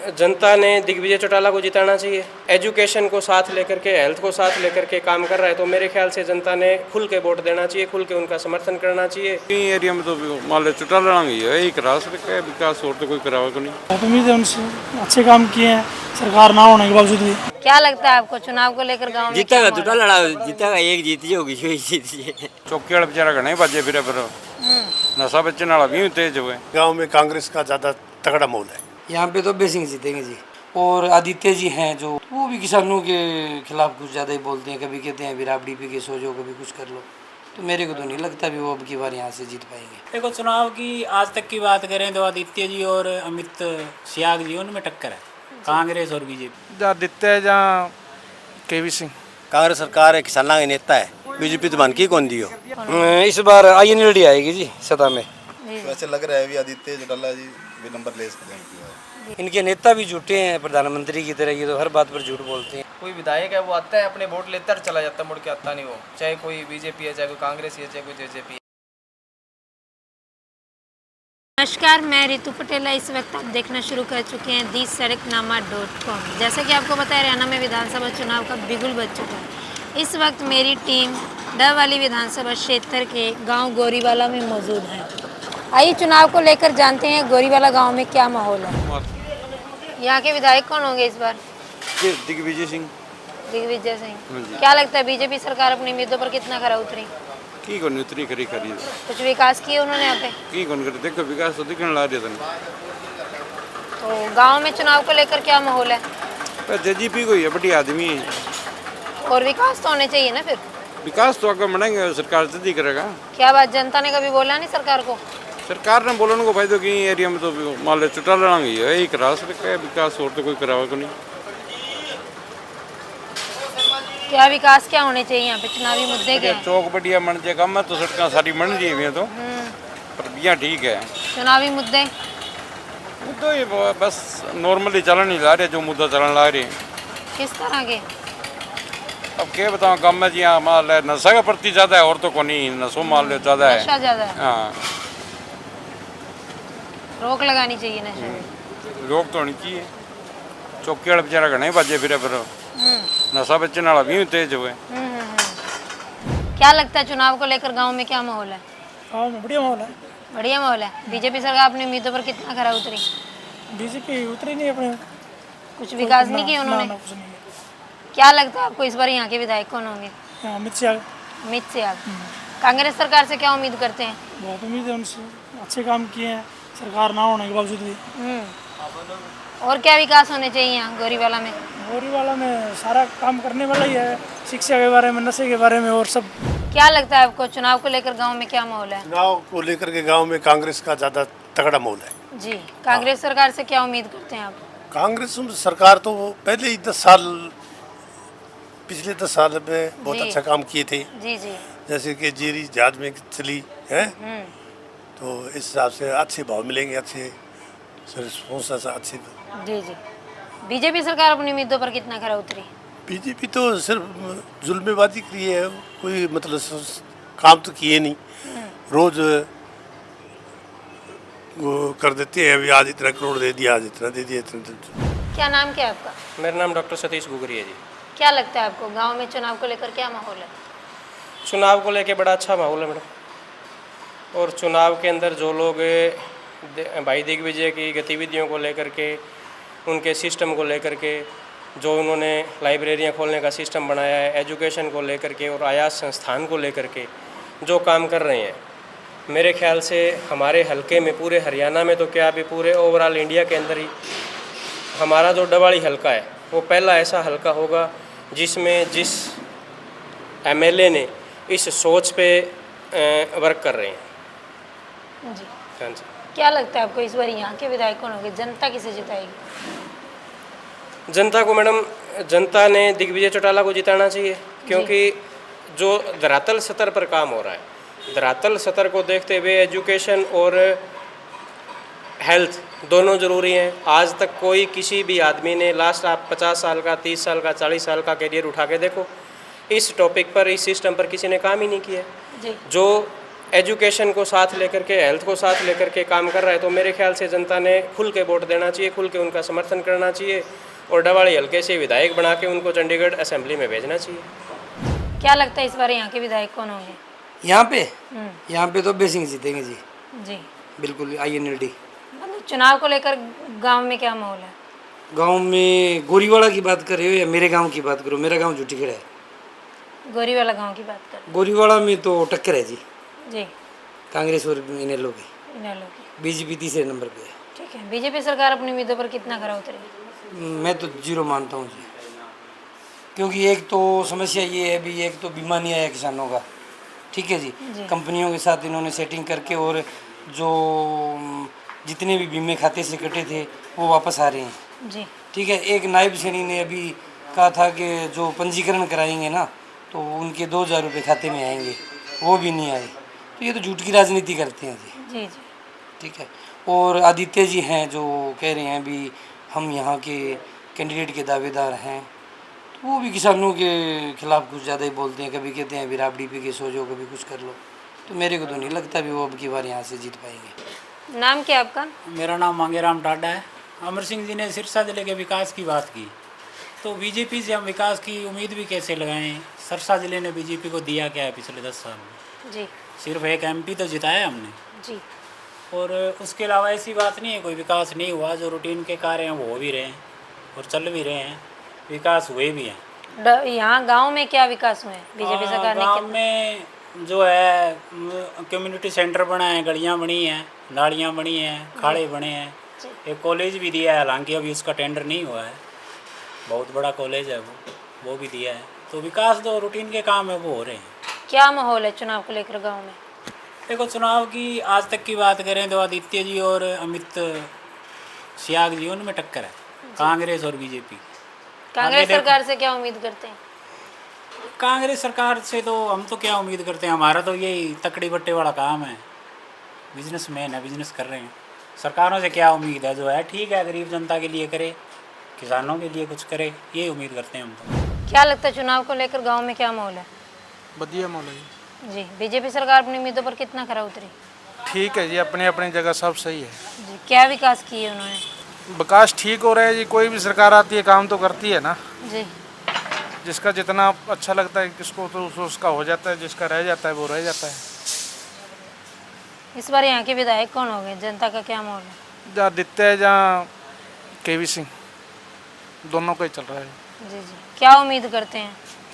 जनता ने दिग्विजय चौटाला को जिताना चाहिए। एजुकेशन को साथ लेकर के, हेल्थ को साथ लेकर के काम कर रहा है, तो मेरे ख्याल से जनता ने खुल के वोट देना चाहिए, खुल के उनका समर्थन करना चाहिए। कई एरिया में तो मान लो चौटाला ही है, यही करा सकता है विकास, और तो कोई करावा को नहीं। बहुत उम्मीद है उनसे, अच्छे काम किए हैं सरकार ना होने के बावजूद भी। क्या लगता है आपको चुनाव को लेकर गाँव में? जीतेगा चौटाला, जीतेगा, एक जीती होगी, जीती। चौकी वाले बेचारा घने बाजे फिर नशा बेचने वाला भी तेज हुए। गांव में कांग्रेस का ज़्यादा तगड़ा मोल है। यहाँ पे तो बेसिंग जीतेंगे जी, और आदित्य जी हैं जो, वो भी किसानों के खिलाफ कुछ ज़्यादा ही बोलते हैं, कभी कहते हैं विराबड़ी पे केस हो जाओ, कभी कुछ कर लो, तो मेरे को तो नहीं लगता भी वो अब की बार यहाँ से जीत पाएंगे। देखो, चुनाव की आज तक की बात करें तो आदित्य जी और अमित सियाग जी, उनमें टक्कर है, कांग्रेस और बीजेपी। आदित्य जहाँ केवी सिंह। कांग्रेस सरकार है, किसानों के नेता है, बीजेपी तो मान की कौन दियो। इस बार INLD आएगी जी सत्ता में। वैसे लग रहा है भी आदित्य चौटाला जी भी नंबर ले सकते हैं। इनके नेता भी झूठे हैं, प्रधानमंत्री की तरह, ये तो हर बात पर झूठ बोलते हैं। कोई विधायक है वो आता है, अपने वोट लेता है, चला जाता है, मुड़ के आता नहीं वो, चाहे कोई बीजेपी है, चाहे कोई कांग्रेस है, चाहे कोई जेजेपी है। नमस्कार, मैं रितु पटेला। इस वक्त आप देखना शुरू कर चुके हैं दी-सड़कनामा.com। जैसा कि आपको पता है, हरियाणा में विधानसभा चुनाव का बिगुल बज चुका है। इस वक्त मेरी टीम डबवाली विधानसभा क्षेत्र के गांव गोरीवाला में मौजूद है। आइए चुनाव को लेकर जानते हैं गोरीवाला गांव में क्या माहौल है। यहाँ के विधायक कौन होंगे इस बार? दिग्विजय सिंह। दिग्विजय सिंह। क्या लगता है बीजेपी सरकार अपनी उम्मीदों पर कितना खरा उतरी? की कौन उतरी खरी खरी कुछ विकास किए उन्होंने यहाँ पे? की कौन करे, देखो विकास तो दिखने ला रहा था। तो गांव में चुनाव को लेकर क्या माहौल है? जेजेपी को ही बड़ी आदमी है, और विकास तो होने चाहिए ना। फिर विकास तो आगे बढ़ेंगे, सरकार जल्दी करेगा। क्या बात, जनता ने कभी बोला नहीं सरकार को? सरकार ने बोलने को फायदा कई एरिया में तो मान लो चौटाला ही है, यही करा सकता है विकास, और तो कोई करावा को नहीं। क्या विकास क्या होने चाहिए यहाँ पे? चुनावी मुद्दे क्या हैं? चौक बढ़िया बन जाएगा, मैं तो सड़क सारी बन रही है तो, पर बिया ठीक है। चुनावी मुद्दे मुद्दा ये बस नॉर्मली चलन ही ला रहे, जो मुद्दा चलन ला रहे। किस तरह के? अब क्या बताऊँ, कम में जी हाँ माल है, नशा का प्रति ज़्यादा है, और तो को नहीं, नशो माल ज़्यादा है। नशा ज़्यादा है। हाँ, रोक लगानी चाहिए नशे में। रोक तो होनी चाहिए। चौकी वाले बेचारा घने बाजे फिर नशा बेचने वाला भी तेज हुए। क्या लगता है चुनाव को लेकर गांव में क्या माहौल है? गाँव में बढ़िया माहौल है। बढ़िया माहौल है। बीजेपी सरकार अपनी उम्मीदों पर कितना खरा उतरी? बीजेपी उतरी नहीं अपने, कुछ विकास नहीं किया उन्होंने? कुछ नहीं। क्या लगता है आपको इस बार यहाँ के विधायक कौन होंगे? अमित शाह। अमित सियाग। कांग्रेस सरकार से क्या उम्मीद करते हैं? बहुत उम्मीद है उनसे, अच्छे काम किए हैं सरकार ना होने के बावजूद भी। और क्या विकास होने चाहिए यहाँ गोरीवाला में? गोरीवाला में सारा काम करने वाला ही है, शिक्षा के बारे में, नशे के बारे में, और सब। क्या लगता है आपको चुनाव को लेकर गांव में क्या माहौल है? चुनाव को लेकर के गांव में कांग्रेस का ज़्यादा तगड़ा मोल है जी। कांग्रेस सरकार से क्या उम्मीद करते हैं आप? कांग्रेस सरकार तो पहले ही 10 साल, पिछले 10 साल में बहुत अच्छा काम किए थे। जी जी। जैसे कि जीरी जहाज में चली है, तो इस हिसाब से अच्छे भाव मिलेंगे, अच्छे रिस्पॉन्स अच्छे। जी जी। बीजेपी सरकार अपनी उम्मीदों पर कितना खरा उतरी? बीजेपी तो सिर्फ जुल्मेबाजी की है, कोई मतलब काम तो किए नहीं। रोज वो कर देते हैं, अभी आज इतना करोड़ दे दिया, आज इतना दे दिया, इतना। क्या नाम क्या है आपका? मेरा नाम डॉक्टर सतीश गुगरी है जी। क्या लगता है आपको गांव में चुनाव को लेकर क्या माहौल है? चुनाव को लेके बड़ा अच्छा माहौल है मैडम, और चुनाव के अंदर जो लोग भाई दिग्विजय की गतिविधियों को लेकर के, उनके सिस्टम को लेकर के, जो उन्होंने लाइब्रेरियां खोलने का सिस्टम बनाया है, एजुकेशन को लेकर के और आयात संस्थान को लेकर के जो काम कर रहे हैं, मेरे ख्याल से हमारे हलके में, पूरे हरियाणा में तो क्या अभी पूरे ओवरऑल इंडिया के अंदर ही हमारा जो डबवाली हलका है वो पहला ऐसा हलका होगा जिसमें जिस MLA ने इस सोच पे वर्क कर रहे हैं। जी। हाँ जी। क्या लगता है आपको इस बार यहाँ के विधायक कौन होंगे? जनता किसे जिताएगी? जनता को मैडम, जनता ने दिग्विजय चौटाला को जिताना चाहिए, क्योंकि जो धरातल स्तर पर काम हो रहा है, धरातल स्तर को देखते हुए एजुकेशन और हेल्थ दोनों ज़रूरी हैं। आज तक कोई किसी भी आदमी ने लास्ट आप 50 साल का, 30 साल का, 40 साल का कैरियर उठा के देखो, इस टॉपिक पर, इस सिस्टम पर किसी ने काम ही नहीं किया। जी। जो एजुकेशन को साथ लेकर के, हेल्थ को साथ लेकर के काम कर रहा है, तो मेरे ख्याल से जनता ने खुल के वोट देना चाहिए, खुल के उनका समर्थन करना चाहिए और डवाड़ी हल्के से विधायक बना के उनको चंडीगढ़ असेंबली में भेजना चाहिए। क्या लगता है इस बार यहाँ के विधायक कौन होंगे? यहाँ पे तो बेसिंग जीतेंगे जी, जी, बिल्कुल INLD। मतलब चुनाव को लेकर गांव में क्या माहौल है? गांव में गोरीवाड़ा की बात कर रहे हो या मेरे गांव की बात करो? मेरा गांव झूठीगढ़ है। गोरीवाला गांव की बात कर। गोरीवाड़ा में तो टक्कर है जी, जी, कांग्रेस और इनेलो की। इनेलो की। बीजेपी तीसरे नंबर पे है। ठीक है, बीजेपी सरकार अपनी उम्मीदों पर कितना खरा उतरेगी? मैं तो 0 मानता हूँ जी, क्योंकि एक तो समस्या ये है भी, एक तो बीमा नहीं आया किसानों का, ठीक है जी। कंपनियों के साथ इन्होंने सेटिंग करके और जो जितने भी बीमे खाते से कटे थे वो वापस आ रहे हैं जी, ठीक है। एक नायब सैनी ने अभी कहा था कि जो पंजीकरण कराएंगे ना तो उनके 2000 रुपये खाते में आएंगे, वो भी नहीं आए। तो ये तो झूठ की राजनीति करते हैं जी, जी, जी। ठीक है। और आदित्य जी हैं जो कह रहे हैं भी हम यहाँ के कैंडिडेट के दावेदार हैं, तो वो भी किसानों के खिलाफ कुछ ज़्यादा ही बोलते हैं। कभी कहते हैं भी राबड़ी पी के सो जाओ, कभी कुछ कर लो। तो मेरे को तो नहीं लगता भी वो अब की बार यहाँ से जीत पाएंगे। नाम क्या आपका? मेरा नाम मांगेराम टाडा है। अमर सिंह जी ने सिरसा जिले के विकास की बात की, तो बीजेपी से हम विकास की उम्मीद भी कैसे लगाएं? सिरसा जिले ने बीजेपी को दिया क्या है पिछले 10 साल में? जी, सिर्फ एक MP तो जिताया हमने, जी, और उसके अलावा ऐसी बात नहीं है कोई विकास नहीं हुआ। जो रूटीन के कार्य हैं वो हो भी रहे हैं और चल भी रहे हैं, विकास हुए भी हैं। यहाँ गांव में क्या विकास हुए बीजेपी सरकार ने? गाँव में जो है कम्युनिटी सेंटर बना है, गलियाँ बनी हैं, नालियाँ बनी हैं, खाड़े बने हैं, एक कॉलेज भी दिया है, हालांकि अभी उसका टेंडर नहीं हुआ है, बहुत बड़ा कॉलेज है वो भी दिया है। तो विकास जो रूटीन के काम है वो हो रहे हैं। क्या माहौल है चुनाव को लेकर गांव में? देखो, चुनाव की आज तक की बात करें तो आदित्य जी और अमित सियाग जी, उनमें टक्कर है, कांग्रेस और बीजेपी। कांग्रेस सरकार से क्या उम्मीद करते हैं? कांग्रेस सरकार से तो हम तो क्या उम्मीद करते हैं, हमारा तो यही तकड़ी बट्टे वाला काम है, बिजनेसमैन है, बिजनेस कर रहे हैं। सरकारों से क्या उम्मीद है? जो है ठीक है, गरीब जनता के लिए करे, किसानों के लिए कुछ करे, ये उम्मीद करते हैं हम तो। क्या लगता है चुनाव को लेकर गांव में क्या माहौल है? बढ़िया माहौल है जी, बीजेपी सरकार अपनी उम्मीदों पर कितना खरा उतरी? ठीक है जी, अपनी अपनी जगह सब सही है जी, क्या विकास किए उन्होंने? विकास ठीक हो रहा है जी। कोई भी सरकार आती है काम तो करती है ना जी, जिसका जितना अच्छा लगता है किसको तो उसका हो जाता है, जिसका रह जाता है वो रह जाता है। इस बार यहाँ के विधायक कौन होंगे? जनता का क्या माहौल है? जहाँ आदित्य है, जहाँ KV सिंह, दोनों का ही चल रहा है। जी, जी। क्या उम्मीद करते हैं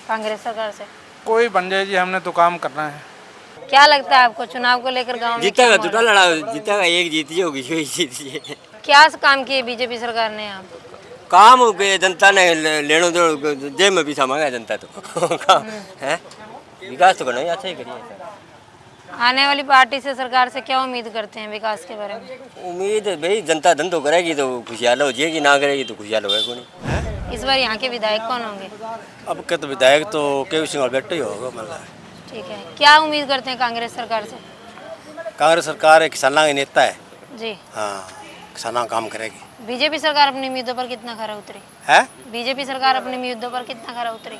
कांग्रेस सरकार से? कोई बन जाए जी, हमने तो काम करना है। क्या लगता है आपको चुनाव को लेकर गांव में जीतेगा क्या दूटा माहौल है? लड़ा, जीतेगा एक जीती होगी, वही जीती। क्या काम किए बीजेपी सरकार ने यहाँ पे? काम हो गए, जनता ने लेनो दो जेब में पैसा मांगा जनता तो काम है, विकास तो करना ही अच्छा ही करिए। आने वाली पार्टी से सरकार से क्या उम्मीद करते हैं विकास के बारे में? उम्मीद है भाई, जनता धंधो करेगी तो खुशहाल हो जाएगी, ना करेगी तो खुशहाल होगा नहीं। इस बार यहाँ के विधायक कौन होंगे? अब के तो विधायक तो KV सिंह और बेटे ही होगा मतलब। ठीक है, क्या उम्मीद करते हैं कांग्रेस सरकार से? कांग्रेस सरकार है, किसानों के नेता है, जी, हाँ, किसानों का काम करेगी। बीजेपी सरकार अपनी उम्मीदों पर कितना खरा उतरी? है बीजेपी सरकार अपनी उम्मीदों पर कितना खरा उतरी?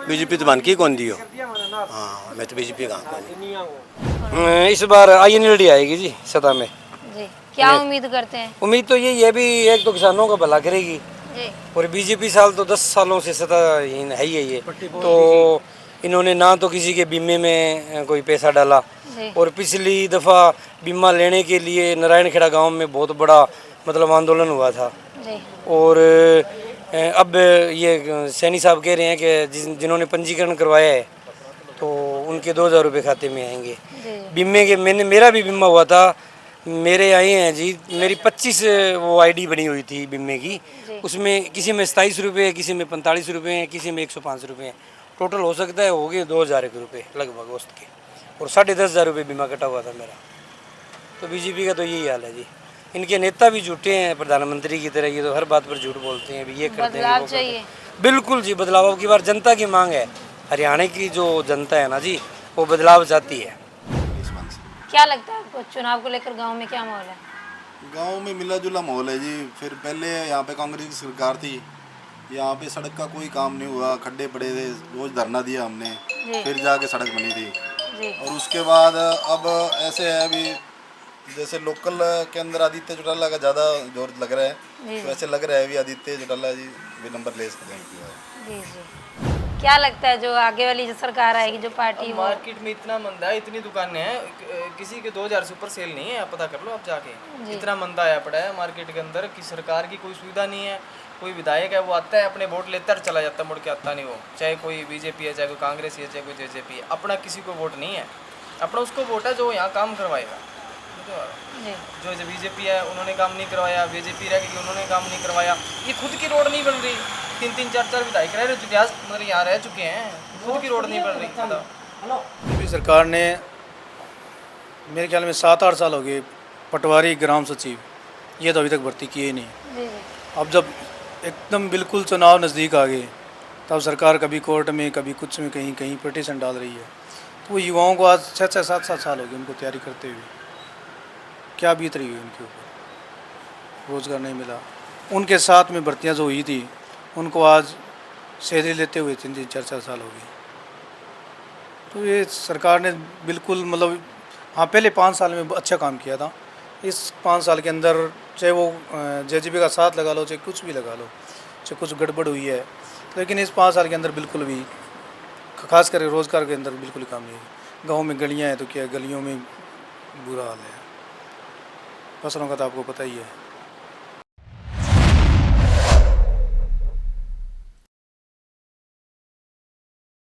बीजेपी तो बन की कौन दियो, हाँ, मैं तो बीजेपी का। इस बार INLD आएगी जी सत्ता में। जी, क्या उम्मीद करते हैं? उम्मीद तो यही है भी, एक तो किसानों का भला करेगी जी, और बीजेपी साल तो 10 सालों से सत्ता है ही है ये, तो इन्होंने ना तो किसी के बीमे में कोई पैसा डाला, जी, और पिछली दफ़ा बीमा लेने के लिए नारायणखेड़ा गांव में बहुत बड़ा मतलब आंदोलन हुआ था। जी, और अब ये सैनी साहब कह रहे हैं कि जिन्होंने पंजीकरण करवाया है तो उनके 2000 रुपये खाते में आएंगे। जी, बीमे के मेरा भी बीमा हुआ था, मेरे आए हैं जी, मेरी 25 वो ID बनी हुई थी बीमे की, उसमें किसी में 27 रुपये, किसी में 45 रुपये हैं, किसी में 105 रुपये हैं, टोटल हो सकता है हो गए 2000 रुपये लगभग औसत के, और 10,500 रुपये बीमा कटा हुआ था मेरा। तो बीजेपी का तो यही हाल है जी। इनके नेता भी झूठे हैं, प्रधानमंत्री की तरह, ये तो हर बात पर झूठ बोलते हैं, अभी ये करते हैं, बदलाव चाहिए। बिल्कुल जी, बदलाव की बार जनता की मांग है। हरियाणा की जो जनता है ना जी, वो बदलाव चाहती है। क्या लगता है आपको चुनाव को लेकर गांव में क्या माहौल है? गांव में मिला जुला माहौल है जी। फिर पहले यहाँ पे कांग्रेस की सरकार थी, यहाँ पे सड़क का कोई काम नहीं हुआ, खड्डे पड़े थे, रोज धरना दिया हमने, फिर जाके सड़क बनी थी। जी। और उसके बाद अब ऐसे है अभी जैसे लोकल के अंदर आदित्य चौटाला का ज़्यादा जोर लग रहा है, जी। तो ऐसे लग रहा है भी आदित्य चौटाला जी भी नंबर ले सकते हैं। जी जी। क्या लगता है जो आगे वाली जो सरकार आएगी, जो पार्टी, वो मार्केट में इतना मंदा है, इतनी दुकानें हैं, किसी के 2000 से ऊपर सेल नहीं है, आप पता कर लो आप जाके। जी। इतना मंदा आया पड़ा है मार्केट के अंदर कि सरकार की कोई सुविधा नहीं है। कोई विधायक है वो आता है, अपने वोट लेता है, चला जाता है, मुड़ के आता नहीं वो। चाहे कोई बीजेपी है, चाहे कोई कांग्रेस है, चाहे कोई जेजेपी है, अपना किसी को वोट नहीं है। अपना उसको वोट है जो यहाँ काम करवाएगा। जी। जो बीजेपी है उन्होंने काम नहीं करवाया, बीजेपी रह गई उन्होंने काम नहीं करवाया। ये खुद की रोड नहीं बन रही, 3-3, 4-4 विधायक रह रहे इतिहास मतलब यहाँ रह चुके हैं, खुद की रोड नहीं बन रही। अभी सरकार ने मेरे ख्याल में 7-8 साल हो गए पटवारी ग्राम सचिव, ये तो अभी तक भर्ती किए ही नहीं। जी जी। अब जब एकदम बिल्कुल चुनाव नज़दीक आ गए तब सरकार कभी कोर्ट में कभी कुछ में कहीं कहीं पिटीशन डाल रही है। तो वो युवाओं को आज 6-6, 7-7 साल हो गए उनको तैयारी करते हुए, क्या बीत रही है उनके ऊपर, रोज़गार नहीं मिला। उनके साथ में भर्तियाँ जो हुई थी उनको आज सैलरी लेते हुए 3-3, 4-4 साल हो गए। तो ये सरकार ने बिल्कुल मतलब हाँ पहले 5 साल में अच्छा काम किया था। इस 5 साल के अंदर चाहे वो जेजेपी का साथ लगा लो, चाहे कुछ भी लगा लो, चाहे कुछ गड़बड़ हुई है, लेकिन इस 5 साल के अंदर बिल्कुल भी खास करके रोज़गार के अंदर बिल्कुल काम नहीं है। गाँव में गलियाँ हैं तो क्या गलियों में बुरा हाल है, फसलों का तो आपको पता ही है।